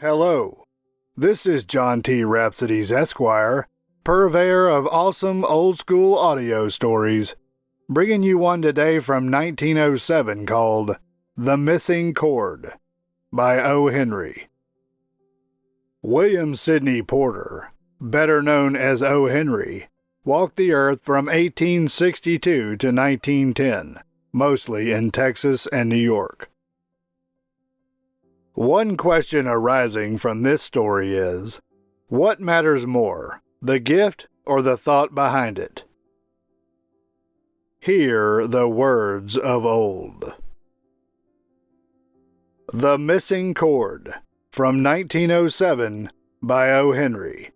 Hello, this is John T. Rhapsodes Esquire, purveyor of awesome old-school audio stories, bringing you one today from 1907 called The Missing Chord by O. Henry. William Sidney Porter, better known as O. Henry, walked the earth from 1862 to 1910, mostly in Texas and New York. One question arising from this story is, what matters more, the gift or the thought behind it? Hear the words of old. The Missing Chord, from 1907, by O. Henry.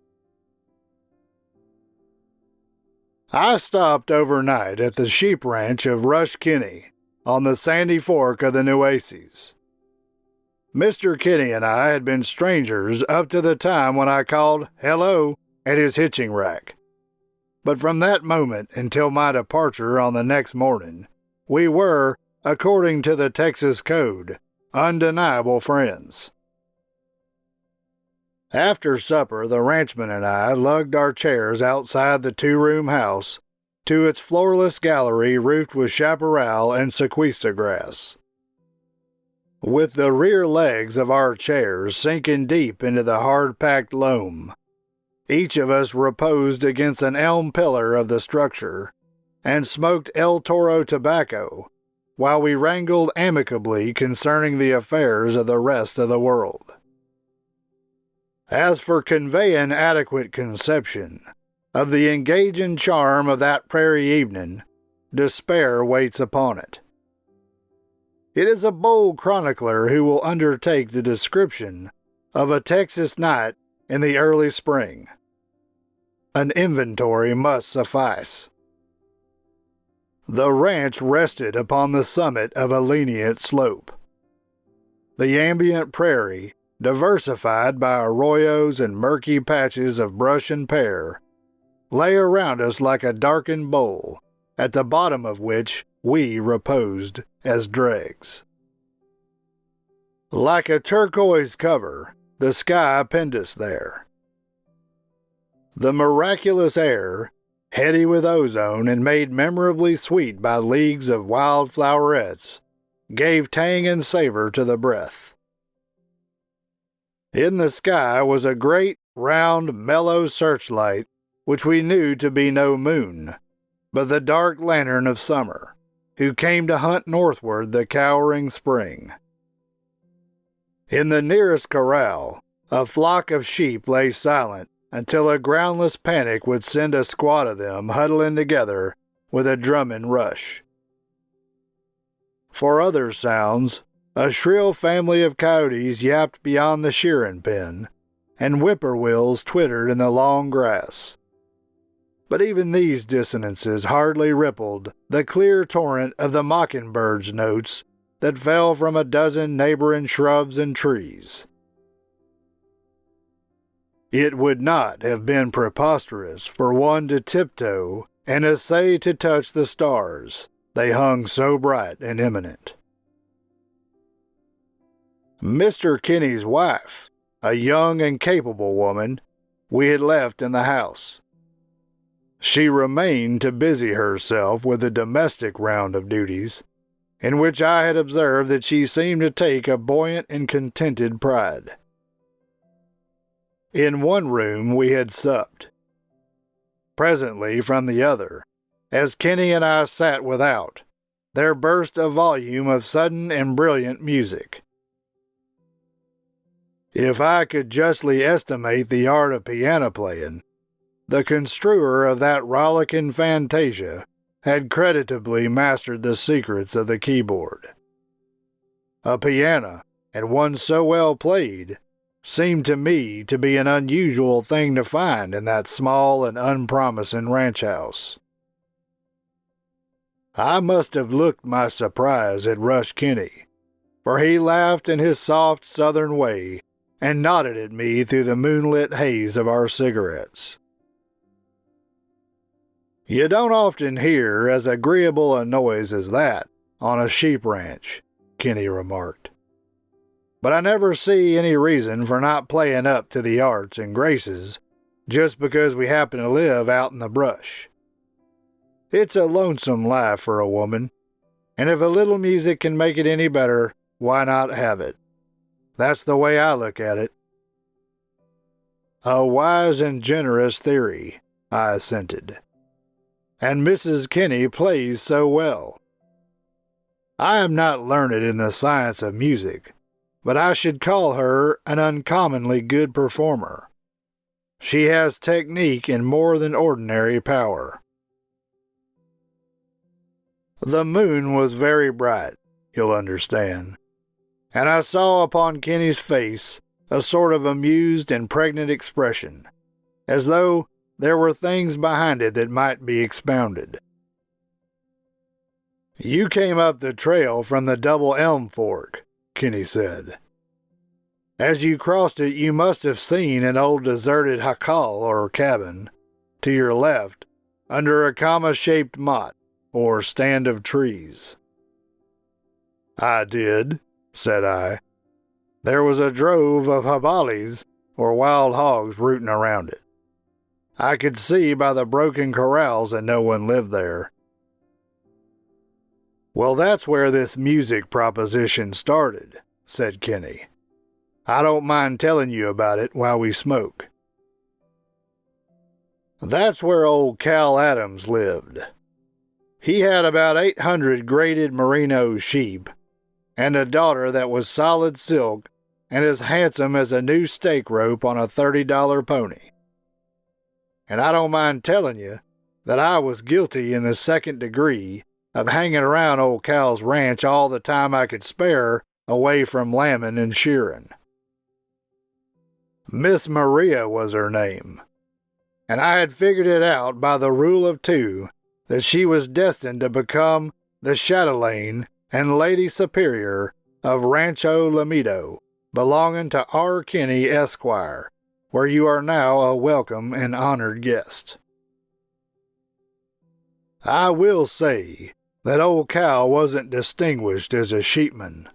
I stopped overnight at the sheep ranch of Rush Kinney on the Sandy Fork of the Nueces. Mr. Kinney and I had been strangers up to the time when I called hello at his hitching rack. But from that moment until my departure on the next morning, we were, according to the Texas Code, undeniable friends. After supper, the ranchman and I lugged our chairs outside the two-room house to its floorless gallery roofed with chaparral and sequoia grass. With the rear legs of our chairs sinking deep into the hard-packed loam, each of us reposed against an elm pillar of the structure and smoked El Toro tobacco while we wrangled amicably concerning the affairs of the rest of the world. As for conveying adequate conception of the engaging charm of that prairie evening, despair waits upon it. It is a bold chronicler who will undertake the description of a Texas night in the early spring. An inventory must suffice. The ranch rested upon the summit of a lenient slope. The ambient prairie, diversified by arroyos and murky patches of brush and pear, lay around us like a darkened bowl, at the bottom of which we reposed as dregs. Like a turquoise cover, the sky pinned us there. The miraculous air, heady with ozone and made memorably sweet by leagues of wild flowerets, gave tang and savor to the breath. In the sky was a great, round, mellow searchlight, which we knew to be no moon, but the dark lantern of summer, who came to hunt northward the cowering spring. In the nearest corral, a flock of sheep lay silent until a groundless panic would send a squad of them huddling together with a drumming rush. For other sounds, a shrill family of coyotes yapped beyond the shearing pen, and whippoorwills twittered in the long grass. But even these dissonances hardly rippled the clear torrent of the mockingbird's notes that fell from a dozen neighboring shrubs and trees. It would not have been preposterous for one to tiptoe and essay to touch the stars, they hung so bright and imminent. Mr. Kinney's wife, a young and capable woman, we had left in the house. She remained to busy herself with the domestic round of duties, in which I had observed that she seemed to take a buoyant and contented pride. In one room we had supped. Presently from the other, as Kinney and I sat without, there burst a volume of sudden and brilliant music. If I could justly estimate the art of piano playing, the construer of that rollicking fantasia had creditably mastered the secrets of the keyboard. A piano, and one so well played, seemed to me to be an unusual thing to find in that small and unpromising ranch house. I must have looked my surprise at Rush Kinney, for he laughed in his soft southern way and nodded at me through the moonlit haze of our cigarettes. You don't often hear as agreeable a noise as that on a sheep ranch, Kinney remarked. but I never see any reason for not playing up to the arts and graces just because we happen to live out in the brush. It's a lonesome life for a woman, and if a little music can make it any better, why not have it? That's the way I look at it." "A wise and generous theory," I assented. "And Mrs. Kinney plays so well. I am not learned in the science of music, but I should call her an uncommonly good performer. She has technique and more than ordinary power." The moon was very bright, you'll understand, and I saw upon Kinney's face a sort of amused and pregnant expression, as though there were things behind it that might be expounded. "You came up the trail from the Double Elm Fork," Kinney said. "As you crossed it, you must have seen an old deserted jacal or cabin to your left under a comma-shaped mott or stand of trees." "I did," said I. "There was a drove of jabalís or wild hogs rooting around it. I could see by the broken corrals that no one lived there." "Well, that's where this music proposition started," said Kinney. "I don't mind telling you about it while we smoke." "That's where old Cal Adams lived. He had about 800 graded merino sheep, and a daughter that was solid silk and as handsome as a new stake rope on a $30 pony. And I don't mind telling you that I was guilty in the second degree of hanging around old Cal's ranch all the time I could spare away from lambing and shearing. Miss Maria was her name, and I had figured it out by the rule of two that she was destined to become the chatelaine and lady superior of Rancho Lamido, belonging to R. Kinney, Esquire, where you are now a welcome and honored guest. I will say that old Cal wasn't distinguished as a sheepman.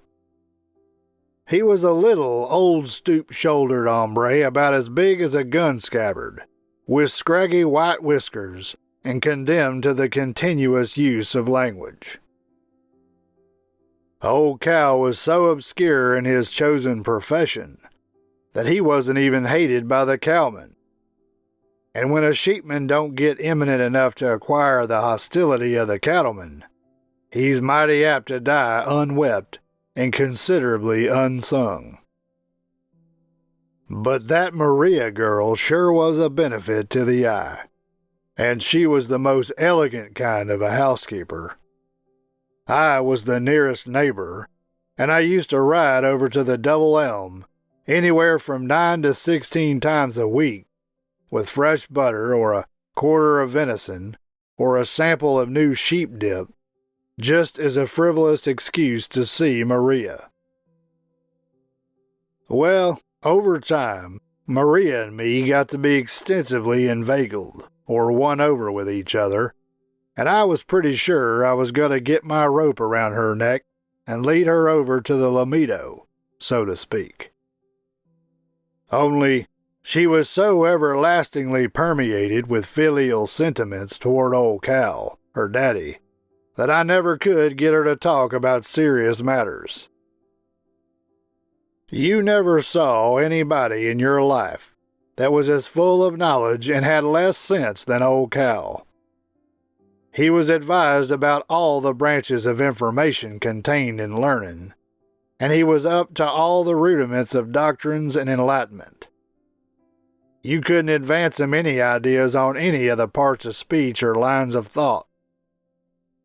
He was a little, old, stoop-shouldered hombre about as big as a gun scabbard, with scraggy white whiskers, and condemned to the continuous use of language. Old Cal was so obscure in his chosen profession that he wasn't even hated by the cowmen. And when a sheepman don't get eminent enough to acquire the hostility of the cattlemen, he's mighty apt to die unwept and considerably unsung. But that Maria girl sure was a benefit to the eye, and she was the most elegant kind of a housekeeper. I was the nearest neighbor, and I used to ride over to the Double Elm anywhere from 9 to 16 times a week with fresh butter or a quarter of venison or a sample of new sheep dip, just as a frivolous excuse to see Maria. Well, over time, Maria and me got to be extensively inveigled or won over with each other, and I was pretty sure I was going to get my rope around her neck and lead her over to the Lamido, so to speak. Only she was so everlastingly permeated with filial sentiments toward old Cal, her daddy, that I never could get her to talk about serious matters. You never saw anybody in your life that was as full of knowledge and had less sense than old Cal. He was advised about all the branches of information contained in learning, and he was up to all the rudiments of doctrines and enlightenment. You couldn't advance him any ideas on any of the parts of speech or lines of thought.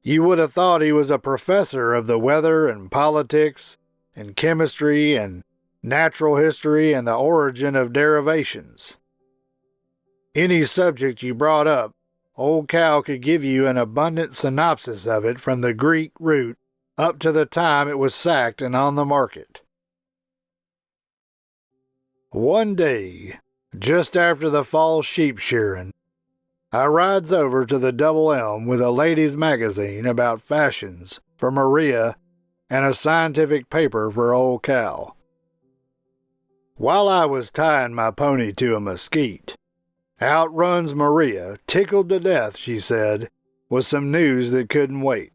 You would have thought he was a professor of the weather and politics and chemistry and natural history and the origin of derivations. Any subject you brought up, old Cal could give you an abundant synopsis of it from the Greek root up to the time it was sacked and on the market. One day, just after the fall sheep shearing, I rides over to the Double Elm with a ladies' magazine about fashions for Maria and a scientific paper for old Cal, While I was tying my pony to a mesquite, out runs Maria, tickled to death, she said, with some news that couldn't wait.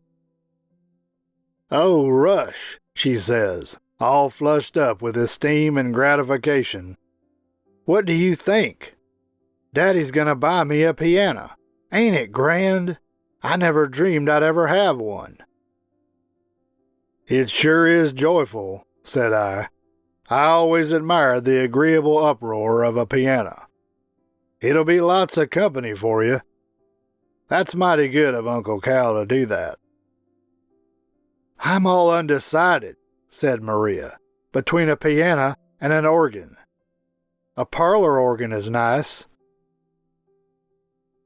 "Oh, Rush," she says, all flushed up with esteem and gratification. "What do you think? Daddy's gonna buy me a piano. Ain't it grand? I never dreamed I'd ever have one." "It sure is joyful," said I. "I always admired the agreeable uproar of a piano. It'll be lots of company for you. That's mighty good of Uncle Cal to do that." "I'm all undecided," said Maria, "between a piano and an organ. A parlor organ is nice."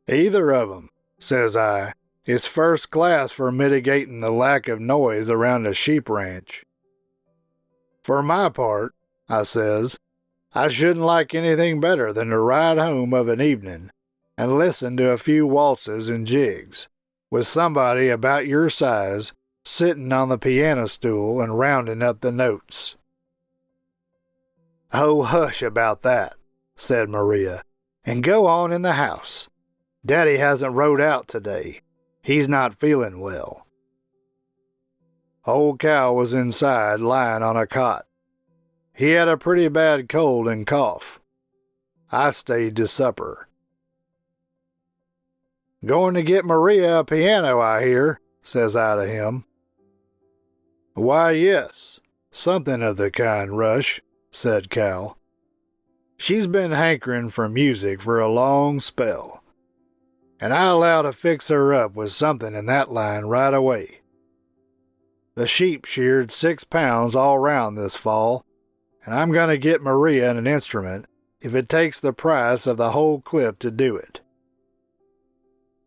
"Either of 'em," says I, "is first class for mitigating the lack of noise around a sheep ranch. For my part," I says, "I shouldn't like anything better than to ride home of an evening and listen to a few waltzes and jigs, with somebody about your size sitting on the piano stool and rounding up the notes." "Oh, hush about that," said Maria, "and go on in the house. Daddy hasn't rode out today. He's not feeling well." Old Cal was inside, lying on a cot. He had a pretty bad cold and cough. I stayed to supper. "Going to get Maria a piano, I hear," says I to him. "Why, yes, something of the kind, Rush," said Cal. "She's been hankering for music for a long spell, and I allow to fix her up with something in that line right away. The sheep sheared 6 pounds all round this fall, and I'm going to get Maria an instrument if it takes the price of the whole clip to do it."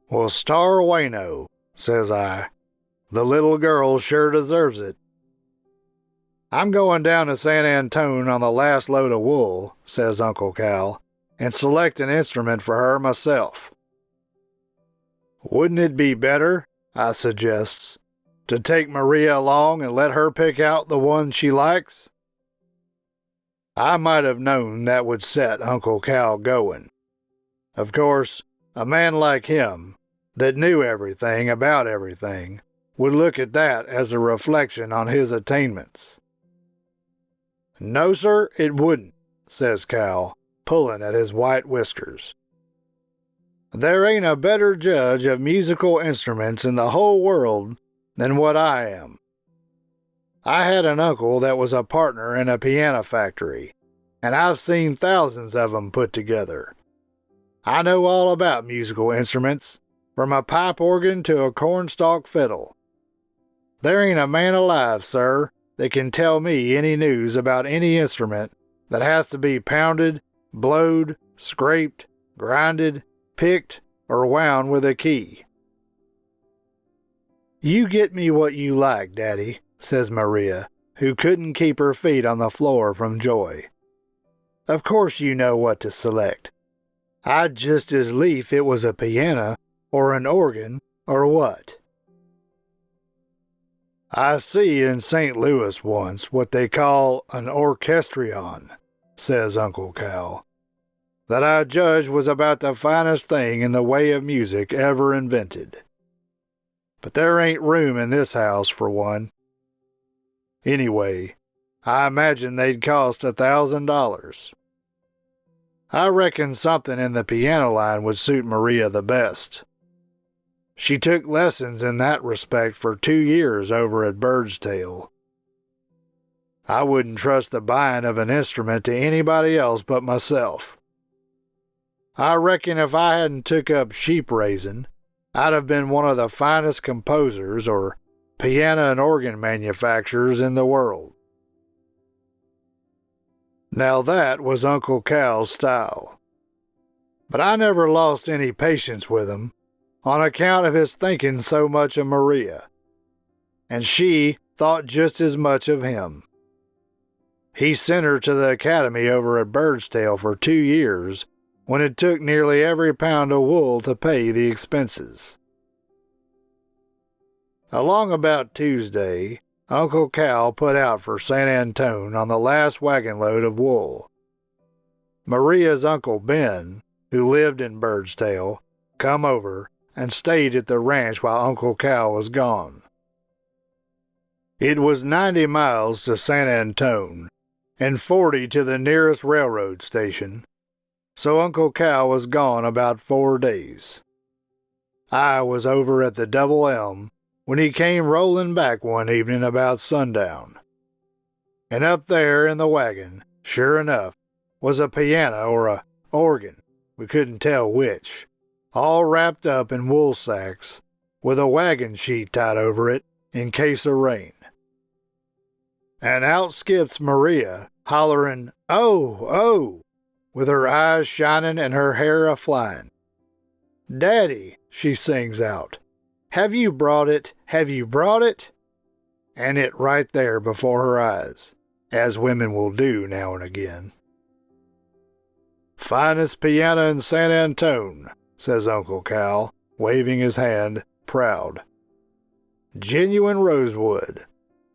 "Well, star wayno," says I. "The little girl sure deserves it." "I'm going down to San Antone on the last load of wool," says Uncle Cal, "and select an instrument for her myself." "Wouldn't it be better," I suggests, "to take Maria along and let her pick out the one she likes?" I might have known that would set Uncle Cal going. Of course, a man like him, that knew everything about everything, would look at that as a reflection on his attainments. "No, sir, it wouldn't," says Cal, pulling at his white whiskers. "There ain't a better judge of musical instruments in the whole world than what I am. I had an uncle that was a partner in a piano factory, and I've seen thousands of 'em put together. I know all about musical instruments, from a pipe organ to a cornstalk fiddle. There ain't a man alive, sir, that can tell me any news about any instrument that has to be pounded, blowed, scraped, grinded, picked, or wound with a key." "You get me what you like, Daddy," says Maria, who couldn't keep her feet on the floor from joy. "Of course you know what to select. I'd just as lief it was a piano or an organ or what." "I see in St. Louis once what they call an orchestrion," says Uncle Cal, "that I judge was about the finest thing in the way of music ever invented. But there ain't room in this house for one. Anyway, I imagine they'd cost $1,000. I reckon something in the piano line would suit Maria the best. She took lessons in that respect for 2 years over at Birdstail. I wouldn't trust the buying of an instrument to anybody else but myself. I reckon if I hadn't took up sheep raising, I'd have been one of the finest composers or piano and organ manufacturers in the world." Now that was Uncle Cal's style. But I never lost any patience with him, on account of his thinking so much of Maria, and she thought just as much of him. He sent her to the academy over at Birdstail for 2 years, when it took nearly every pound of wool to pay the expenses. Along about Tuesday, Uncle Cal put out for San Antone on the last wagon load of wool, Maria's Uncle Ben, who lived in Birdstail, come over and stayed at the ranch while Uncle Cal was gone. It was 90 miles to San Antone and 40 to the nearest railroad station, so Uncle Cal was gone about 4 days. I was over at the Double Elm when he came rolling back one evening about sundown. And up there in the wagon, sure enough, was a piano or a organ, we couldn't tell which, all wrapped up in wool sacks, with a wagon sheet tied over it in case of rain. And out skips Maria, hollering, "Oh, oh," with her eyes shining and her hair a-flying. "Daddy," she sings out, "have you brought it? Have you brought it?" And it right there before her eyes, as women will do now and again. "Finest piano in San Antone," says Uncle Cal, waving his hand, proud. "Genuine rosewood,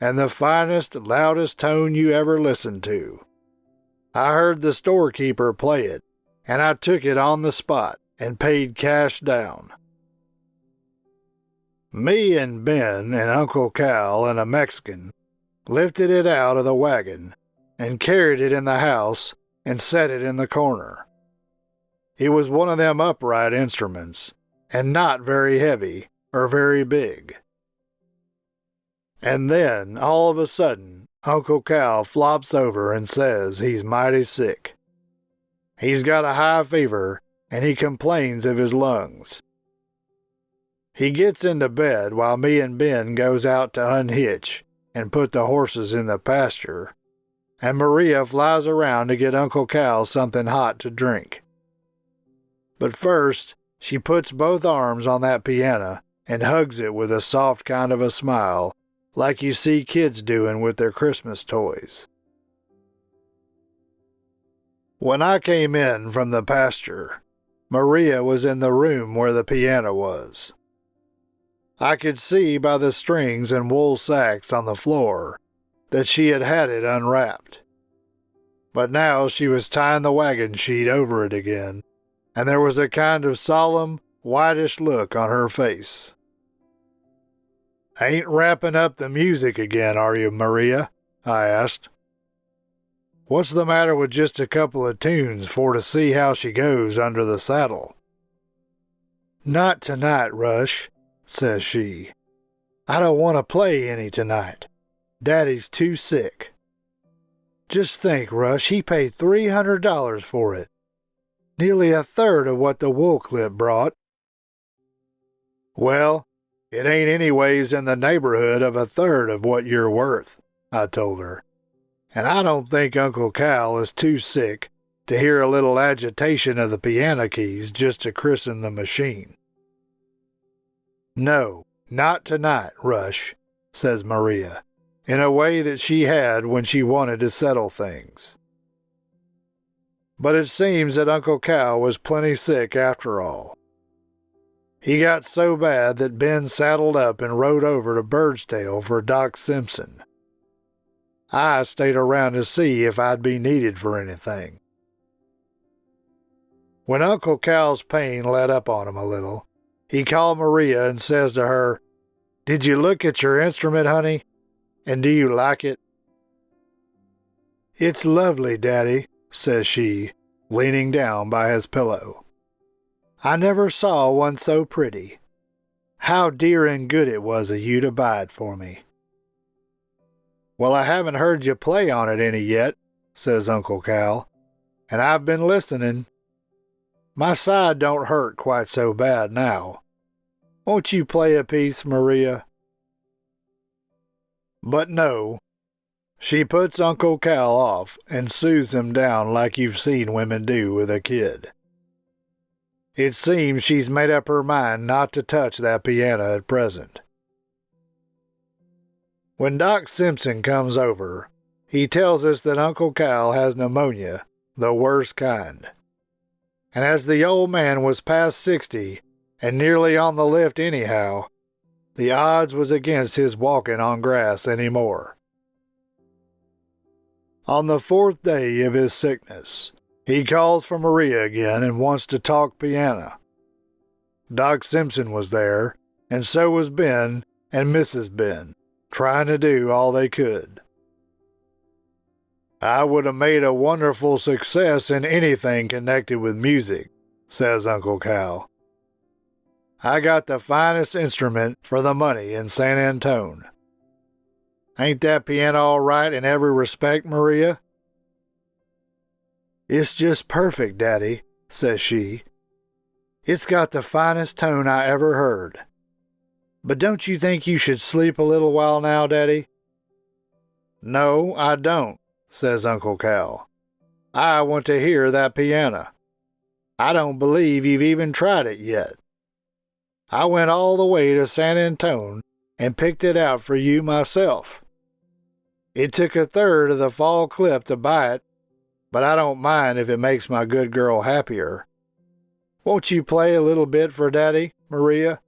and the finest, loudest tone you ever listened to. I heard the storekeeper play it, and I took it on the spot and paid cash down." Me and Ben and Uncle Cal and a Mexican lifted it out of the wagon and carried it in the house and set it in the corner. It was one of them upright instruments, and not very heavy or very big. And then, all of a sudden, Uncle Cal flops over and says he's mighty sick. He's got a high fever, and he complains of his lungs. He gets into bed while me and Ben goes out to unhitch and put the horses in the pasture, and Maria flies around to get Uncle Cal something hot to drink. But first, she puts both arms on that piano and hugs it with a soft kind of a smile, like you see kids doing with their Christmas toys. When I came in from the pasture, Maria was in the room where the piano was. I could see by the strings and wool sacks on the floor that she had had it unwrapped. But now she was tying the wagon sheet over it again, and there was a kind of solemn, whitish look on her face. "Ain't wrapping up the music again, are you, Maria?" I asked. "What's the matter with just a couple of tunes for to see how she goes under the saddle?" "Not tonight, Rush," says she. "I don't want to play any tonight. Daddy's too sick. Just think, Rush, he paid $300 for it. Nearly a third of what the wool clip brought." "Well, it ain't anyways in the neighborhood of a third of what you're worth," I told her. "And I don't think Uncle Cal is too sick to hear a little agitation of the piano keys just to christen the machine." "No, not tonight, Rush," says Maria, in a way that she had when she wanted to settle things. But it seems that Uncle Cal was plenty sick after all. He got so bad that Ben saddled up and rode over to Birdstail for Doc Simpson. I stayed around to see if I'd be needed for anything. When Uncle Cal's pain let up on him a little, he called Maria and says to her, "Did you look at your instrument, honey? And do you like it?" "It's lovely, Daddy," says she, leaning down by his pillow. "I never saw one so pretty. How dear and good it was of you to buy it for me." "Well, I haven't heard you play on it any yet," says Uncle Cal, "and I've been listening. My side don't hurt quite so bad now. Won't you play a piece, Maria?" But no. She puts Uncle Cal off and soothes him down like you've seen women do with a kid. It seems she's made up her mind not to touch that piano at present. When Doc Simpson comes over, he tells us that Uncle Cal has pneumonia, the worst kind. And as the old man was past 60 and nearly on the lift anyhow, the odds was against his walking on grass any more. On the 4th day of his sickness, He calls for Maria again and wants to talk piano. Doc Simpson was there, and so was Ben and Mrs. Ben, trying to do all they could. I would have made a wonderful success in anything connected with music, says Uncle Cal. I got the finest instrument for the money in San Antone. Ain't that piano all right in every respect, Maria? It's just perfect, Daddy, says she. It's got the finest tone I ever heard. But don't you think you should sleep a little while now, Daddy? No, I don't, says Uncle Cal. I want to hear that piano. I don't believe you've even tried it yet. I went all the way to San Antone and picked it out for you myself. It took a third of the fall clip to buy it, but I don't mind if it makes my good girl happier. Won't you play a little bit for Daddy, Maria?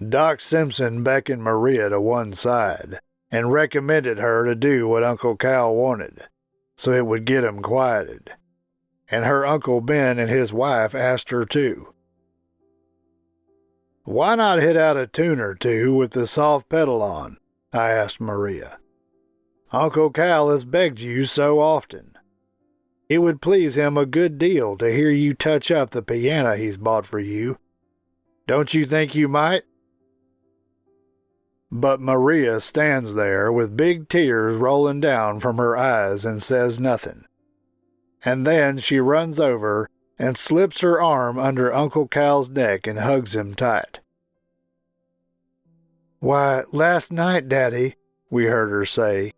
Doc Simpson beckoned Maria to one side and recommended her to do what Uncle Cal wanted, so it would get him quieted. And her Uncle Ben and his wife asked her too. Why not hit out a tune or two with the soft pedal on? I asked Maria. Uncle Cal has begged you so often. It would please him a good deal to hear you touch up the piano he's bought for you. Don't you think you might? But Maria stands there with big tears rolling down from her eyes and says nothing. And then she runs over and slips her arm under Uncle Cal's neck and hugs him tight. Why, last night, Daddy, we heard her say,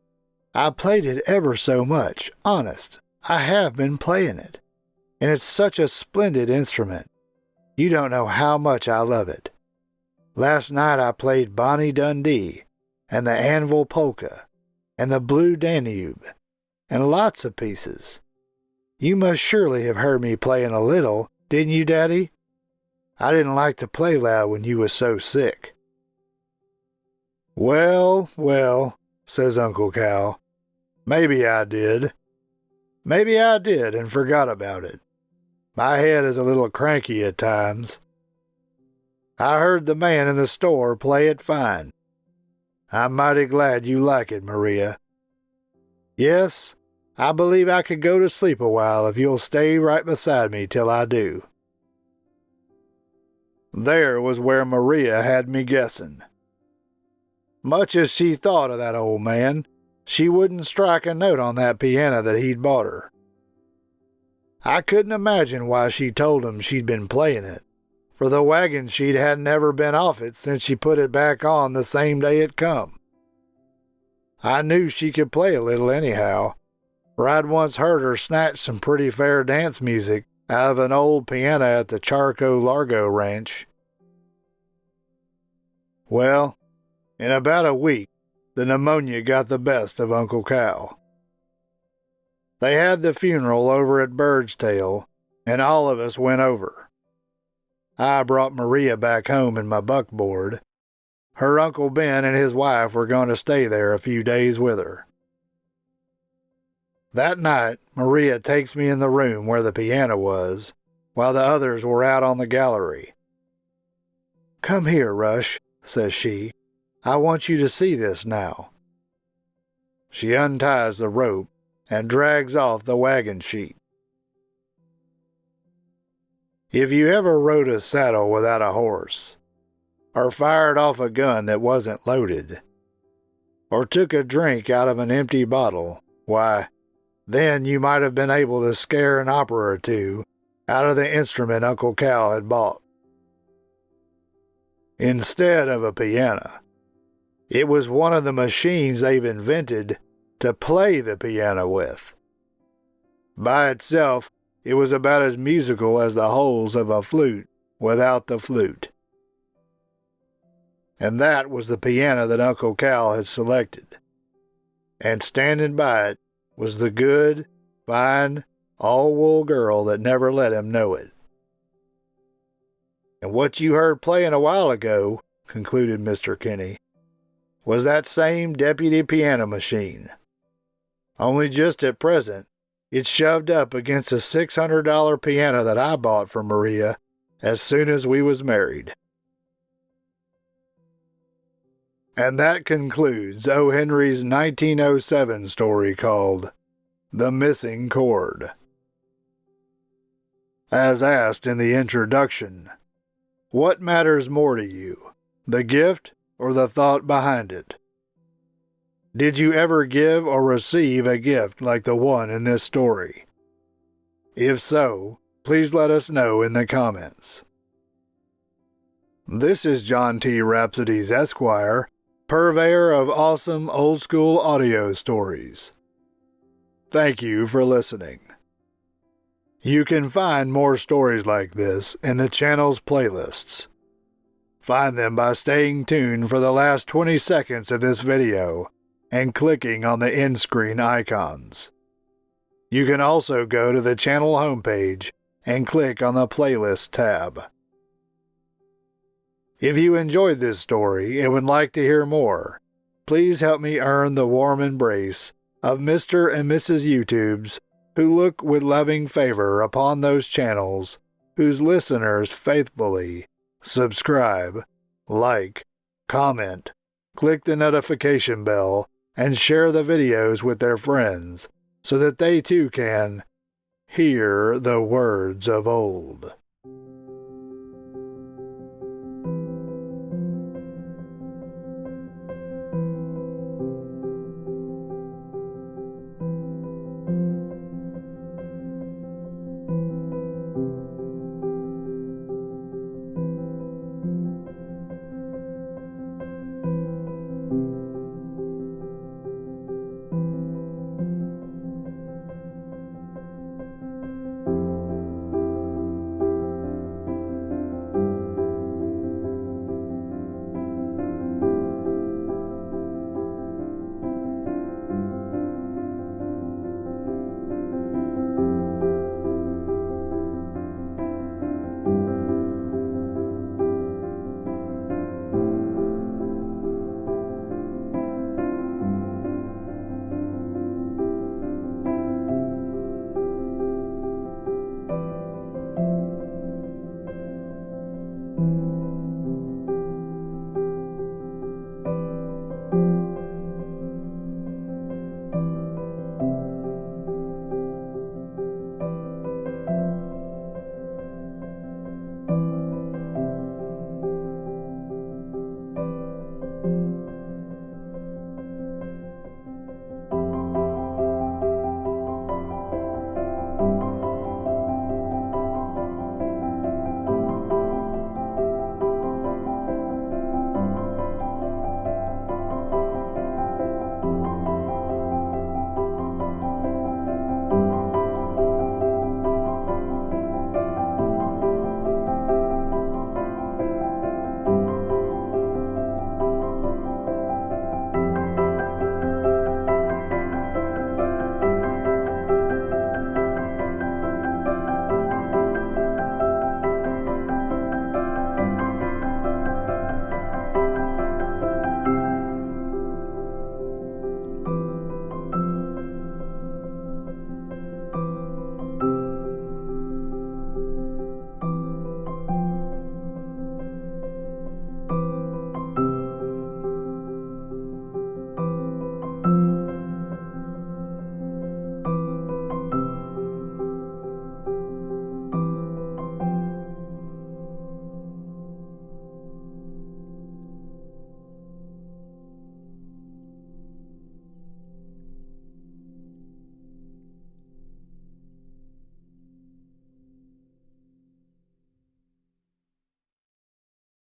I played it ever so much, honest. I have been playing it. And it's such a splendid instrument. You don't know how much I love it. Last night I played Bonnie Dundee, and the Anvil Polka, and the Blue Danube, and lots of pieces. You must surely have heard me playing a little, didn't you, Daddy? I didn't like to play loud when you was so sick. Well, well, says Uncle Cal, maybe I did. Maybe I did and forgot about it. My head is a little cranky at times. I heard the man in the store play it fine. I'm mighty glad you like it, Maria. Yes, I believe I could go to sleep a while if you'll stay right beside me till I do. There was where Maria had me guessing. Much as she thought of that old man, she wouldn't strike a note on that piano that he'd bought her. I couldn't imagine why she told him she'd been playing it, for the wagon sheet hadn't ever been off it since she put it back on the same day it come. I knew she could play a little anyhow, for I'd once heard her snatch some pretty fair dance music out of an old piano at the Charco Largo Ranch. Well, in about a week, the pneumonia got the best of Uncle Cal. They had the funeral over at Birdstail, and all of us went over. I brought Maria back home in my buckboard. Her Uncle Ben and his wife were going to stay there a few days with her. That night, Maria takes me in the room where the piano was, while the others were out on the gallery. Come here, Rush, says she. I want you to see this now. She unties the rope and drags off the wagon sheet. If you ever rode a saddle without a horse, or fired off a gun that wasn't loaded, or took a drink out of an empty bottle, why, then you might have been able to scare an opera or two out of the instrument Uncle Cal had bought. Instead of a piano, it was one of the machines they've invented to play the piano with. By itself, it was about as musical as the holes of a flute without the flute. And that was the piano that Uncle Cal had selected. And standing by it was the good, fine, all-wool girl that never let him know it. And what you heard playing a while ago, concluded Mr. Kinney, was that same deputy piano machine. Only just at present, It's shoved up against a $600 piano that I bought for Maria as soon as we was married. And that concludes O. Henry's 1907 story called The Missing Chord. As asked in the introduction, what matters more to you, the gift or the thought behind it? Did you ever give or receive a gift like the one in this story? If so, please let us know in the comments. This is John T. Rhapsodes, Esquire, purveyor of awesome old-school audio stories. Thank you for listening. You can find more stories like this in the channel's playlists. Find them by staying tuned for the last 20 seconds of this video and clicking on the end screen icons. You can also go to the channel homepage and click on the Playlist tab. If you enjoyed this story and would like to hear more, please help me earn the warm embrace of Mr. and Mrs. YouTubes who look with loving favor upon those channels whose listeners faithfully subscribe, like, comment, click the notification bell, and share the videos with their friends so that they too can hear the words of old.